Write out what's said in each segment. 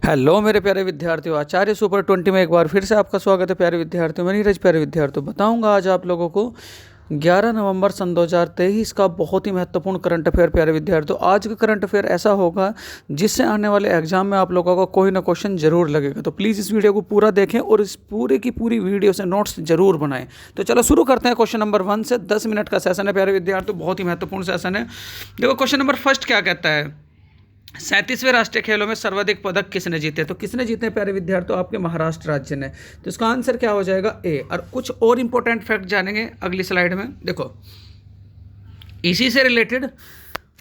Hello मेरे प्यारे विद्यार्थियों, आचार्य सुपर 20 में एक बार फिर से आपका स्वागत है। प्यारे विद्यार्थियों, मैं नीरज। प्यारे विद्यार्थियों, बताऊंगा आज आप लोगों को 11 नवंबर सन 2023 का बहुत ही महत्वपूर्ण करंट अफेयर। प्यारे विद्यार्थियों, आज का करंट अफेयर ऐसा होगा जिससे आने वाले एग्जाम में आप लोगों को कोई ना क्वेश्चन जरूर लगेगा। तो प्लीज़ इस वीडियो को पूरा देखें और इस पूरे की पूरी वीडियो से नोट्स जरूर बनाएं। तो चलो शुरू करते हैं। क्वेश्चन नंबर 1 से 10 मिनट का सेशन है प्यारे विद्यार्थियों, बहुत ही महत्वपूर्ण सेशन है। देखो क्वेश्चन नंबर फर्स्ट क्या कहता है, 37वें राष्ट्रीय खेलों में सर्वाधिक पदक किसने जीते। तो किसने जीते प्यारे विद्यार्थियों, आपके महाराष्ट्र राज्य ने। तो इसका आंसर क्या हो जाएगा, ए। और कुछ और इंपॉर्टेंट फैक्ट जानेंगे अगली स्लाइड में। देखो इसी से रिलेटेड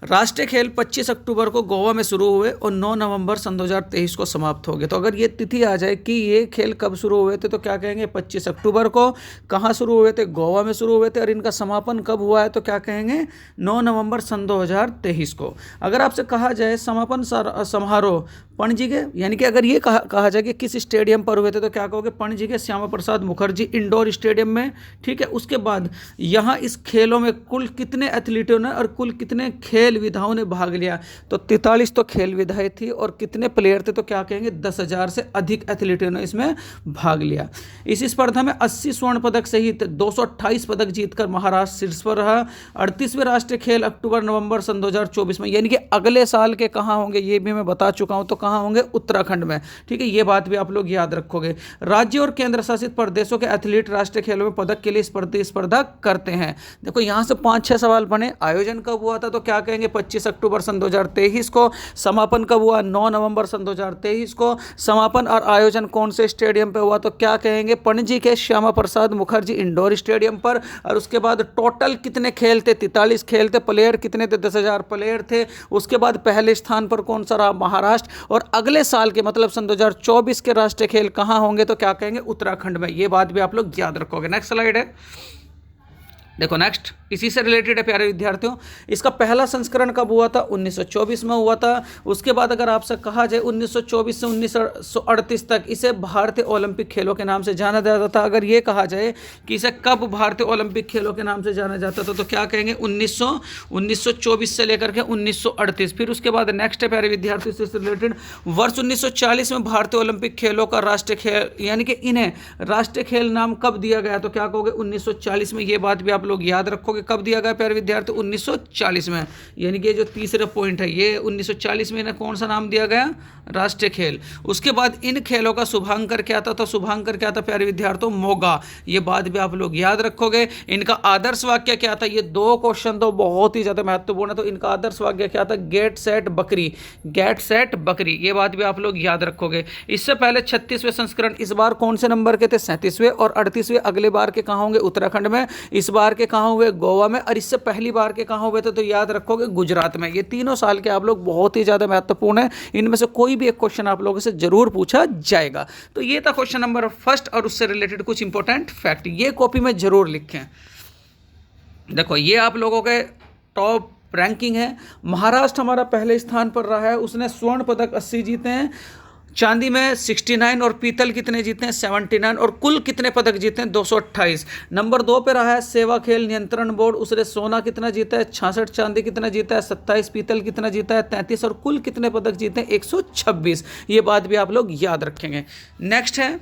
राष्ट्रीय खेल 25 अक्टूबर को गोवा में शुरू हुए और 9 नवंबर सन 2023 को समाप्त हो गए। तो अगर ये तिथि आ जाए कि ये खेल कब शुरू हुए थे, तो क्या कहेंगे 25 अक्टूबर को। कहाँ शुरू हुए थे, गोवा में शुरू हुए थे। और इनका समापन कब हुआ है, तो क्या कहेंगे 9 नवंबर सन 2023 को। अगर आपसे कहा जाए समापन समारोह पणजी के, यानी कि अगर ये कहा जाए कि किस स्टेडियम पर हुए थे, तो क्या कहोगे पणजी के श्यामा प्रसाद मुखर्जी इंडोर स्टेडियम में। ठीक है, उसके बाद यहाँ इस खेलों में कुल कितने एथलीटों ने और कुल कितने खेल विधाओं ने भाग लिया, तो 43 तो खेल विधाएं थी और कितने प्लेयर थे, तो क्या कहेंगे 10,000 से अधिक एथलीटों ने इसमें भाग लिया। इस स्पर्धा में 80 स्वर्ण पदक सहित 228 पदक जीतकर महाराष्ट्र शीर्ष पर रहा। 38वें राष्ट्रीय खेल अक्टूबर नवंबर सन 2024 में, यानी कि अगले साल के कहाँ होंगे ये भी मैं बता चुका हूं। तो कहाँ होंगे, उत्तराखंड में। ठीक है, ये बात भी आप लोग याद रखोगे। राज्य और केंद्र शासित प्रदेशों के एथलीट राष्ट्रीय खेलों में पदक के लिए स्पर्धा करते हैं। देखो यहां से 5-6 सवाल बने। आयोजन कब हुआ था, तो क्या कहेंगे 25 अक्टूबर सन 2023 को। समापन कब हुआ, 9 नवंबर सन 2023 को। समापन और आयोजन कौन से स्टेडियम पे हुआ, तो क्या कहेंगे पणजी के श्यामा प्रसाद मुखर्जी इंडोर स्टेडियम पर। और उसके बाद टोटल कितने खेल थे, 43 खेल थे। प्लेयर कितने थे, 10,000 प्लेयर थे। उसके बाद पहले स्थान पर कौन सा रहा, महाराष्ट्र। और अगले साल के मतलब सन 2024 के राष्ट्रीय खेल कहां होंगे, तो क्या कहेंगे उत्तराखंड में। ये बात भी आप लोग याद रखोगे। नेक्स्ट स्लाइड है, देखो नेक्क्स्ट इसी से रिलेटेड है प्यारे विद्यार्थियों। इसका पहला संस्करण कब हुआ था, 1924 में हुआ था। उसके बाद अगर आपसे कहा जाए 1924 से 1938 तक इसे भारतीय ओलंपिक खेलों के नाम से जाना जाता था। अगर ये कहा जाए कि इसे कब भारतीय ओलंपिक खेलों के नाम से जाना जाता था, तो क्या कहेंगे 1924 से लेकर के 1938। फिर उसके बाद नेक्स्ट है प्यारे विद्यार्थियों से रिलेटेड, वर्ष 1940 में भारतीय ओलंपिक खेलों का राष्ट्रीय खेल, यानी कि इन्हें राष्ट्रीय खेल नाम कब दिया गया, तो क्या कहोगे 1940 में। ये बात भी आप लोग याद रखोगे कब दिया गया प्यारे विद्यार्थी, 1940 में। यानी कि ये जो तीसरा पॉइंट है, ये 1940 में इन्हें कौन सा नाम दिया गया, राष्ट्रीय खेल। उसके बाद इन खेलों का शुभांकर क्या था, तो शुभांकर क्या था प्यारे विद्यार्थियों, मोगा। ये बात भी आप लोग याद रखोगे। इनका आदर्श वाक्य क्या था, ये 2 क्वेश्चन तो बहुत ही ज्यादा महत्वपूर्ण है। तो इनका आदर्श वाक्य क्या था, गेट सेट बकरी, गेट सेट बकरी। ये बात भी आप लोग याद रखोगे। इससे पहले 36वें संस्करण इस बार कौन से नंबर के थे, 37वें। और 38वें अगले बार के कहां होंगे, उत्तराखंड में। इस बार के कहां हुए, गोवा में। और इससे पहली बार के कहां हुए थे, तो याद रखोगे गुजरात में। ये तीनों साल के आप लोग बहुत ही ज्यादा महत्वपूर्ण है। इनमें से कोई भी एक क्वेश्चन आप लोगों से जरूर पूछा जाएगा। तो ये था क्वेश्चन नंबर फर्स्ट और उससे रिलेटेड कुछ इंपॉर्टेंट फैक्ट, ये कॉपी में जरूर लिखें। देखो ये आप लोगों के टॉप रैंकिंग है। महाराष्ट्र हमारा पहले स्थान पर रहा है, उसने स्वर्ण पदक 80 जीते हैं, चांदी में 69 और पीतल कितने जीते हैं, 79। और कुल कितने पदक जीते हैं, 228। नंबर 2 पे रहा है सेवा खेल नियंत्रण बोर्ड, उसने सोना कितना जीता है, 66। चांदी कितना जीता है, 27। पीतल कितना जीता है, 33। और कुल कितने पदक जीते हैं, 126। ये बात भी आप लोग याद रखेंगे। नेक्स्ट है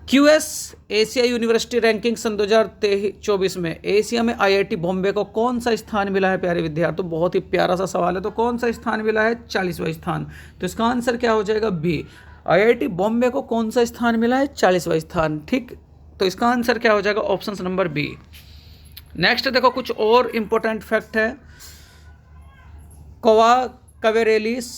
क्यूएस एशिया यूनिवर्सिटी रैंकिंग सन 2024 में एशिया में आईआईटी बॉम्बे को कौन सा स्थान मिला है प्यारे विद्यार्थियों। बहुत ही प्यारा सा सवाल है। तो कौन सा स्थान मिला है, 40वां स्थान। तो इसका आंसर क्या हो जाएगा, बी। आईआईटी बॉम्बे को कौन सा स्थान मिला है, 40वां स्थान। ठीक, तो इसका आंसर क्या हो जाएगा, ऑप्शन नंबर बी। नेक्स्ट देखो कुछ और इंपॉर्टेंट फैक्ट है। कोवा कवेरेलिस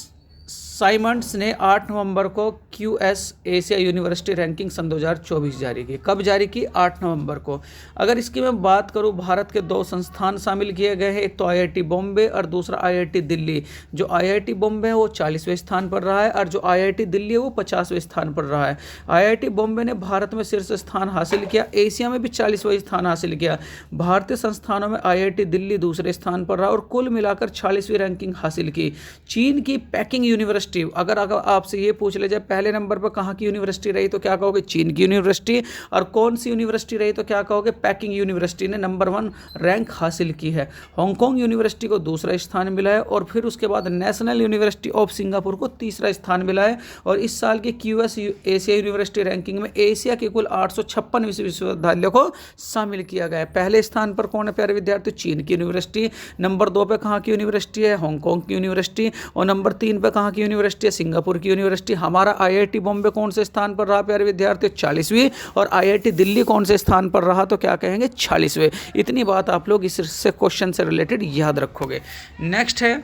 साइमंड्स ने 8 नवंबर को क्यूएस एशिया यूनिवर्सिटी रैंकिंग सन 2024 जारी की। कब जारी की, 8 नवंबर को। अगर इसकी मैं बात करूं, भारत के 2 संस्थान शामिल किए गए हैं, एक तो आईआईटी बॉम्बे और दूसरा आईआईटी दिल्ली। जो आईआईटी बॉम्बे है वो 40वें स्थान पर रहा है और जो आईआईटी दिल्ली है वो 50वें स्थान पर रहा है। आईआईटी बॉम्बे ने भारत में शीर्ष स्थान हासिल किया, एशिया में भी 40वां स्थान हासिल किया। भारतीय संस्थानों में आईआईटी दिल्ली दूसरे स्थान पर रहा और कुल मिलाकर 40वीं रैंकिंग हासिल की। चीन की पेकिंग यूनिवर्सिटी यूनिवर्सिटी, अगर आपसे ये पूछ ले जाए पहले नंबर पर कहाँ की यूनिवर्सिटी रही तो क्या कहोगे? चीन की यूनिवर्सिटी। और कौन सी यूनिवर्सिटी रही तो क्या कहोगे? पैकिंग यूनिवर्सिटी ने नंबर 1 रैंक हासिल की है। हांगकांग यूनिवर्सिटी को दूसरा स्थान मिला है और फिर उसके बाद नेशनल यूनिवर्सिटी ऑफ सिंगापुर को तीसरा स्थान मिला है। और इस साल की QS एशिया यूनिवर्सिटी रैंकिंग में एशिया के कुल 856 विश्वविद्यालयों को शामिल किया गया है। पहले स्थान पर कौन है प्यारे विद्यार्थी? चीन की यूनिवर्सिटी। नंबर 2 पे कहाँ की यूनिवर्सिटी है? हांगकांग की यूनिवर्सिटी। और नंबर 3 पे कहाँ की यूनिवर्सिटी है? सिंगापुर की यूनिवर्सिटी। हमारा IIT बॉम्बे कौन से स्थान पर रहा प्यारे विद्यार्थी? 40वीं। और IIT दिल्ली कौन से स्थान पर रहा तो क्या कहेंगे? 40वें। इतनी बात आप लोग इससे क्वेश्चन से रिलेटेड याद रखोगे। नेक्स्ट है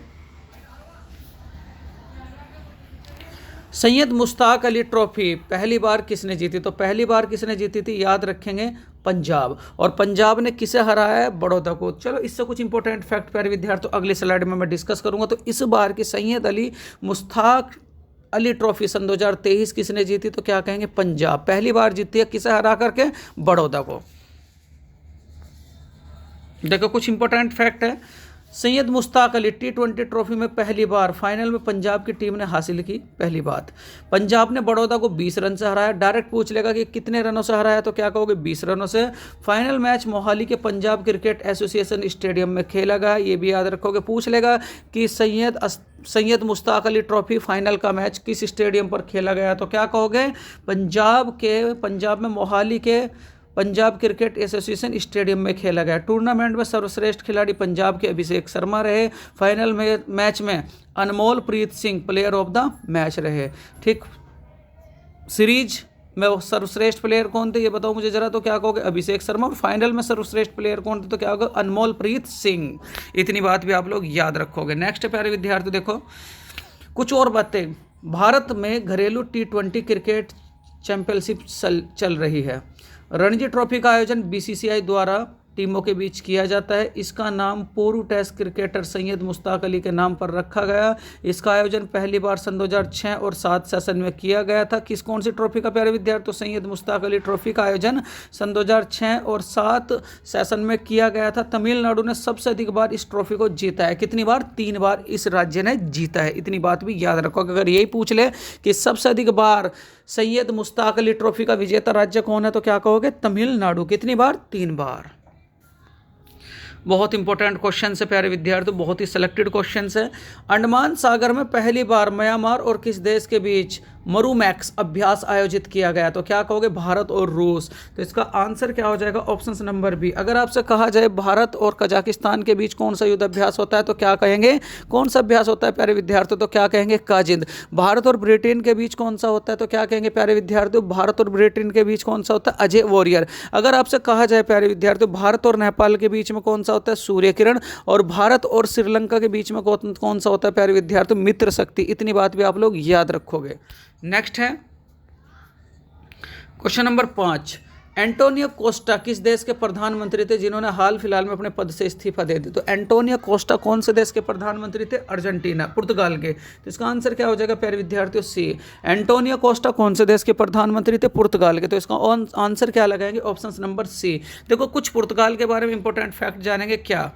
सैयद मुश्ताक अली ट्रॉफी पहली बार किसने जीती? तो पहली बार किसने जीती थी? याद रखेंगे, पंजाब। और पंजाब ने किसे हराया है? बड़ौदा को। चलो इससे कुछ इंपॉर्टेंट फैक्ट प्यारे विद्यार्थी अगली स्लाइड में मैं डिस्कस करूंगा। तो इस बार की सैयद अली मुश्ताक अली ट्रॉफी सन 2023 किसने जीती तो क्या कहेंगे? पंजाब पहली बार जीती है। किसे हरा करके? बड़ौदा को। देखो कुछ इंपॉर्टेंट फैक्ट है। सैयद मुश्ताक अली T20 ट्रॉफी में पहली बार फाइनल में पंजाब की टीम ने हासिल की। पहली बात, पंजाब ने बड़ौदा को 20 रन से हराया। डायरेक्ट पूछ लेगा कि कितने रनों से हराया तो क्या कहोगे? 20 रनों से। फाइनल मैच मोहाली के पंजाब क्रिकेट एसोसिएशन स्टेडियम में खेला गया, ये भी याद रखोगे। पूछ लेगा कि सैयद मुश्ताक अली ट्रॉफी फाइनल का मैच किस स्टेडियम पर खेला गया तो क्या कहोगे? पंजाब में मोहाली के पंजाब क्रिकेट एसोसिएशन स्टेडियम में खेला गया। टूर्नामेंट में सर्वश्रेष्ठ खिलाड़ी पंजाब के अभिषेक शर्मा रहे। फाइनल मैच में Anmol Preet Singh player of the match रहे। ठीक, सीरीज में सर्वश्रेष्ठ प्लेयर कौन थे ये बताओ मुझे जरा तो क्या कहोगे? अभिषेक शर्मा। और फाइनल में सर्वश्रेष्ठ प्लेयर कौन थे तो क्या होगा? अनमोल प्रीत सिंह। इतनी बात भी आप लोग याद रखोगे। नेक्स्ट प्यारे विद्यार्थी देखो कुछ और बातें। भारत में घरेलू T20 क्रिकेट चैंपियनशिप चल रही है। रणजी ट्रॉफी का आयोजन BCCI द्वारा टीमों के बीच किया जाता है। इसका नाम पूर्व टेस्ट क्रिकेटर सैयद मुश्ताक अली के नाम पर रखा गया। इसका आयोजन पहली बार सन 2006 और 7 सेशन में किया गया था। कौन सी ट्रॉफी का प्यारे विद्यार्थी? तो सैयद मुश्ताक अली ट्रॉफी का आयोजन सन 2006 और 7 सेशन में किया गया था। तमिलनाडु ने सबसे अधिक बार इस ट्रॉफी को जीता है। कितनी बार? 3 बार इस राज्य ने जीता है। इतनी बात भी याद रखो। अगर यही पूछ ले कि सबसे अधिक बार सैयद मुश्ताक अली ट्रॉफी का विजेता राज्य कौन है तो क्या कहोगे? तमिलनाडु। कितनी बार? 3 बार। बहुत इंपॉर्टेंट क्वेश्चन है प्यारे विद्यार्थी, बहुत ही सिलेक्टेड क्वेश्चन है। अंडमान सागर में पहली बार म्यांमार और किस देश के बीच मरूमैक्स अभ्यास आयोजित किया गया तो क्या कहोगे? भारत और रूस। तो इसका आंसर क्या हो जाएगा? Option number B. अगर आपसे कहा जाए भारत और कजाकिस्तान के बीच कौन सा युद्ध अभ्यास होता है तो क्या कहेंगे? कौन सा अभ्यास होता है प्यारे विद्यार्थी? तो क्या कहेंगे? काजिंद। भारत और ब्रिटेन के बीच कौन सा होता है तो क्या कहेंगे प्यारे विद्यार्थी? भारत और ब्रिटेन के बीच कौन सा होता है? अजय वॉरियर। अगर आपसे कहा जाए प्यारे विद्यार्थी भारत और नेपाल के बीच में कौन सा होता है? सूर्य किरण। और भारत और श्रीलंका के बीच में कौन सा होता है प्यारे विद्यार्थी? मित्र शक्ति। इतनी बात भी आप लोग याद रखोगे। नेक्स्ट है क्वेश्चन नंबर 5। एंटोनियो कोस्टा किस देश के प्रधानमंत्री थे जिन्होंने हाल फिलहाल में अपने पद से इस्तीफा दे दिया? तो एंटोनियो कोस्टा कौन से देश के प्रधानमंत्री थे? अर्जेंटीना, पुर्तगाल के। तो इसका आंसर क्या हो जाएगा प्यारे विद्यार्थियों? सी। एंटोनियो कोस्टा कौन से देश के प्रधानमंत्री थे? पुर्तगाल के। तो इसका आंसर क्या लगाएंगे? Option number C. देखो कुछ पुर्तगाल के बारे में इंपॉर्टेंट फैक्ट जानेंगे क्या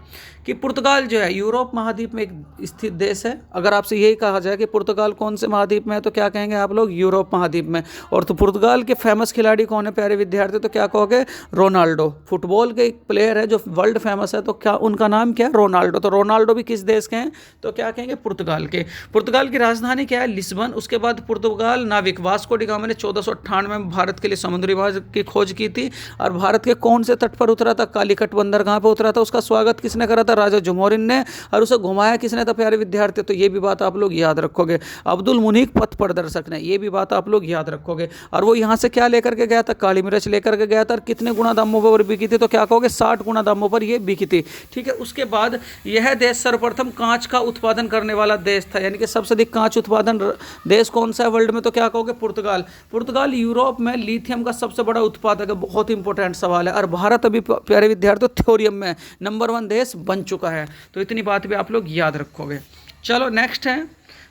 कि पुर्तगाल जो है यूरोप महाद्वीप में एक स्थित देश है। अगर आपसे यही कहा जाए कि पुर्तगाल कौन से महाद्वीप में है तो क्या कहेंगे आप लोग? यूरोप महाद्वीप में। और तो पुर्तगाल के फेमस खिलाड़ी कौन है प्यारे विद्यार्थी? तो क्या कहोगे? रोनाल्डो। फुटबॉल के एक प्लेयर है जो वर्ल्ड फेमस है, तो क्या उनका नाम क्या है? रोनाल्डो। तो रोनाल्डो भी किस देश के हैं तो क्या कहेंगे? पुर्तगाल के। पुर्तगाल की राजधानी क्या है? लिस्बन। उसके बाद पुर्तगाल नाविक वास्को डी गामा ने 1498 में भारत के लिए समुद्री मार्ग की खोज की थी। और भारत के कौन से तट पर उतरा था? कालीकट बंदर कहाँ पर उतरा था? उसका स्वागत किसने करा था? राजा जमोरिन ने। और उसे घुमाया किसने था प्यारे विद्यार्थी? तो ये भी बात आप लोग याद रखोगे। अब्दुल मुनीक पथ प्रदर्शक ने। ये भी बात आप लोग याद रखोगे। और वो यहाँ से क्या लेकर के गया था? काली मिर्च लेकर के गया था। कितने गुना दामों पर बिकी थी? तो क्या कहोगे? 60 गुना दामों पर ये बिकी थी। ठीक है। उसके बाद यह देश सर्वप्रथम कांच का उत्पादन करने वाला देश था, यानी कि सबसे अधिक कांच उत्पादन देश कौन सा है वर्ल्ड में? तो क्या कहोगे? पुर्तगाल। पुर्तगाल यूरोप में लिथियम का सबसे बड़ा उत्पादक है। बहुत इंपॉर्टेंट सवाल है। और भारत अभी प्यारे विद्यार्थी थ्योरियम में नंबर 1 देश बन चुका है। तो इतनी बात भी आप लोग याद रखोगे। चलो नेक्स्ट है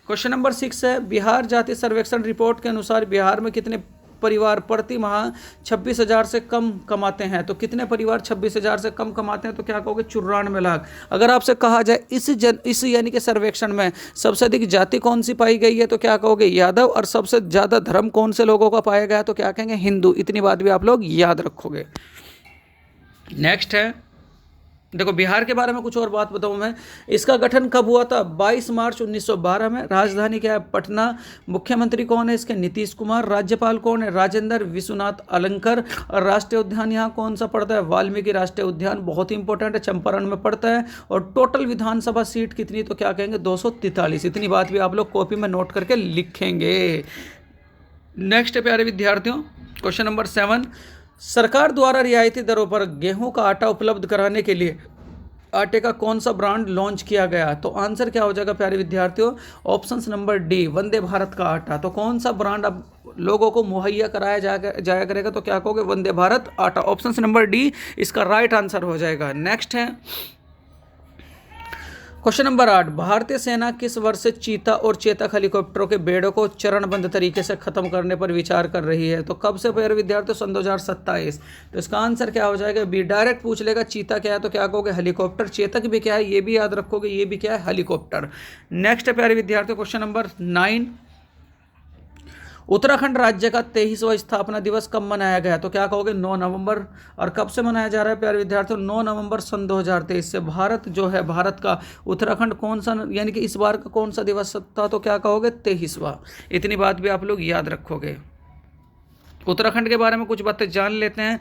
क्वेश्चन नंबर 6 है। बिहार जाति सर्वेक्षण रिपोर्ट के अनुसार बिहार में कितने परिवार प्रति माह 26,000 से कम कमाते हैं, तो कितने परिवार 26,000 से कम कमाते हैं, तो क्या कहोगे 94 लाख। अगर आपसे कहा जाए इस यानी कि सर्वेक्षण में सबसे अधिक जाति कौन सी पाई गई है, तो क्या कहोगे यादव, और सबसे ज़्यादा धर्म कौन से लोगों का पाया गया, तो क्या कहेंगे हिंदू। इतनी बात भी आप लोग याद रखोगे। नेक्स्ट है, देखो बिहार के बारे में कुछ और बात बताऊं मैं। इसका गठन कब हुआ था, 22 मार्च 1912 में। राजधानी क्या है, पटना। मुख्यमंत्री कौन है इसके, नीतीश कुमार। राज्यपाल कौन है, राजेंद्र विश्वनाथ अलंकर। और राष्ट्रीय उद्यान यहाँ कौन सा पड़ता है, वाल्मीकि राष्ट्रीय उद्यान, बहुत ही इंपॉर्टेंट है, चंपारण में पड़ता है। और टोटल विधानसभा सीट कितनी, तो क्या कहेंगे 243। इतनी बात भी आप लोग कॉपी में नोट करके लिखेंगे। नेक्स्ट है प्यारे विद्यार्थियों, क्वेश्चन नंबर 7। सरकार द्वारा रियायती दरों पर गेहूं का आटा उपलब्ध कराने के लिए आटे का कौन सा ब्रांड लॉन्च किया गया, तो आंसर क्या हो जाएगा प्यारे विद्यार्थियों, option number D, Vande Bharat का आटा। तो कौन सा ब्रांड अब लोगों को मुहैया कराया जाया करेगा, तो क्या कहोगे वंदे भारत आटा। ऑप्शन नंबर डी इसका राइट आंसर हो जाएगा। नेक्स्ट है क्वेश्चन नंबर 8। भारतीय सेना किस वर्ष से चीता और चेतक हेलीकॉप्टरों के बेड़ों को चरणबद्ध तरीके से खत्म करने पर विचार कर रही है, तो कब से प्यारे विद्यार्थियों, सन 2027। तो इसका आंसर क्या हो जाएगा बी, डायरेक्ट पूछ लेगा चीता क्या है, तो क्या कहोगे हेलीकॉप्टर। चेतक भी क्या है ये भी याद रखोगे, ये भी क्या है हेलीकॉप्टर। नेक्स्ट है प्यारे विद्यार्थियों क्वेश्चन नंबर 9। उत्तराखंड राज्य का 23वां स्थापना दिवस कब मनाया गया, तो क्या कहोगे 9 नवंबर। और कब से मनाया जा रहा है प्यारे विद्यार्थियों, 9 नवंबर सन 2023 से। भारत जो है, भारत का उत्तराखंड कौन सा यानी कि इस बार का कौन सा दिवस था, तो क्या कहोगे 23वां। इतनी बात भी आप लोग याद रखोगे। उत्तराखंड के बारे में कुछ बातें जान लेते हैं।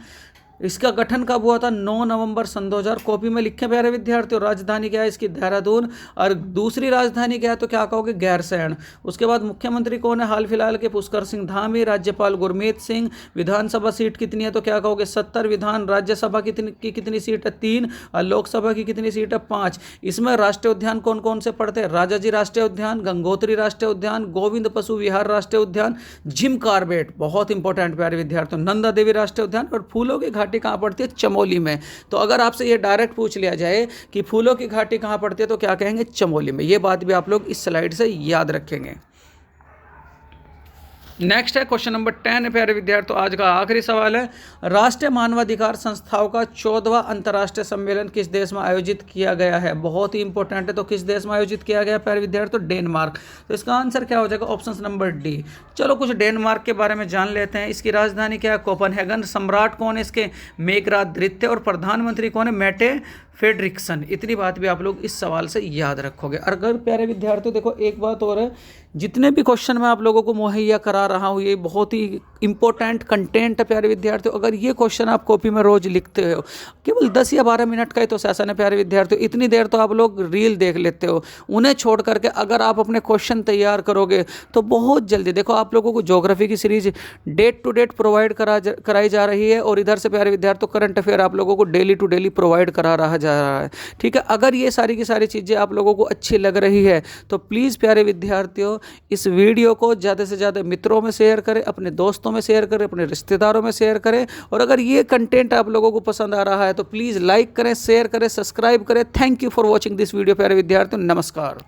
इसका गठन कब हुआ था, 9 नवंबर सन 2000। कॉपी में लिखे प्यारे विद्यार्थियों। राजधानी क्या है इसकी, देहरादून। और दूसरी राजधानी क्या है, तो क्या कहोगे गैरसैंण। उसके बाद मुख्यमंत्री कौन है हाल फिलहाल के, पुष्कर सिंह धामी। राज्यपाल गुरमीत सिंह। विधानसभा सीट कितनी है, तो क्या कहोगे 70। विधान राज्यसभा कितनी सीट है, 3। और लोकसभा की कितनी सीट है, 5। इसमें राष्ट्रीय उद्यान कौन कौन से पड़ते हैं, राजाजी राष्ट्रीय उद्यान, गंगोत्री राष्ट्रीय उद्यान, गोविंद पशु विहार राष्ट्रीय उद्यान, जिम कार्बेट बहुत इंपॉर्टेंट प्यारे विद्यार्थियों, नंदा देवी राष्ट्रीय उद्यान। और फूलों की घाटी कहाँ पड़ती है, चमोली में। तो अगर आपसे ये डायरेक्ट पूछ लिया जाए कि फूलों की घाटी कहाँ पड़ती है, तो क्या कहेंगे चमोली में। ये बात भी आप लोग इस स्लाइड से याद रखेंगे। नेक्स्ट है क्वेश्चन नंबर 10 प्यारे विद्यार्थियों, आज का आखिरी सवाल है। राष्ट्रीय मानवाधिकार संस्थाओं का 14वां अंतर्राष्ट्रीय सम्मेलन किस देश में आयोजित किया गया है, बहुत ही इंपॉर्टेंट है। तो किस देश में आयोजित किया गया प्यारे विद्यार्थियों, डेनमार्क। तो इसका आंसर क्या हो जाएगा, ऑप्शन नंबर डी। चलो कुछ डेनमार्क के बारे में जान लेते हैं। इसकी राजधानी क्या है, कोपेनहेगन। सम्राट कौन है इसके, मेघराज द्वितीय। और प्रधानमंत्री कौन है, मेटे फेडरिक्सन। इतनी बात भी आप लोग इस सवाल से याद रखोगे। अगर प्यारे विद्यार्थियों देखो एक बात और है, जितने भी क्वेश्चन मैं आप लोगों को मुहैया करा रहा हूँ ये बहुत ही इंपॉर्टेंट कंटेंट है प्यारे विद्यार्थियों। अगर ये क्वेश्चन आप कॉपी में रोज लिखते हो, केवल 10 या 12 मिनट का ही तो सेशन है प्यारे विद्यार्थियों, इतनी देर तो आप लोग रील देख लेते हो। उन्हें छोड़ करके अगर आप अपने क्वेश्चन तैयार करोगे तो बहुत जल्दी, देखो आप लोगों को ज्योग्राफी की series date to date provide कराई जा रही है, और इधर से प्यारे विद्यार्थियों करंट अफेयर आप लोगों को डेली टू डेली प्रोवाइड करा रहा जा रहा है। ठीक है, अगर ये सारी की सारी चीज़ें आप लोगों को अच्छी लग रही है तो प्लीज़ प्यारे विद्यार्थियों इस वीडियो को ज़्यादा से ज़्यादा मित्रों में शेयर करें, अपने दोस्तों में शेयर करें, अपने रिश्तेदारों में शेयर करें। और अगर ये कंटेंट आप लोगों को पसंद आ रहा है तो प्लीज़ लाइक करें, शेयर करें, सब्सक्राइब करें। Thank you for watching this video प्यारे विद्यार्थियों, नमस्कार।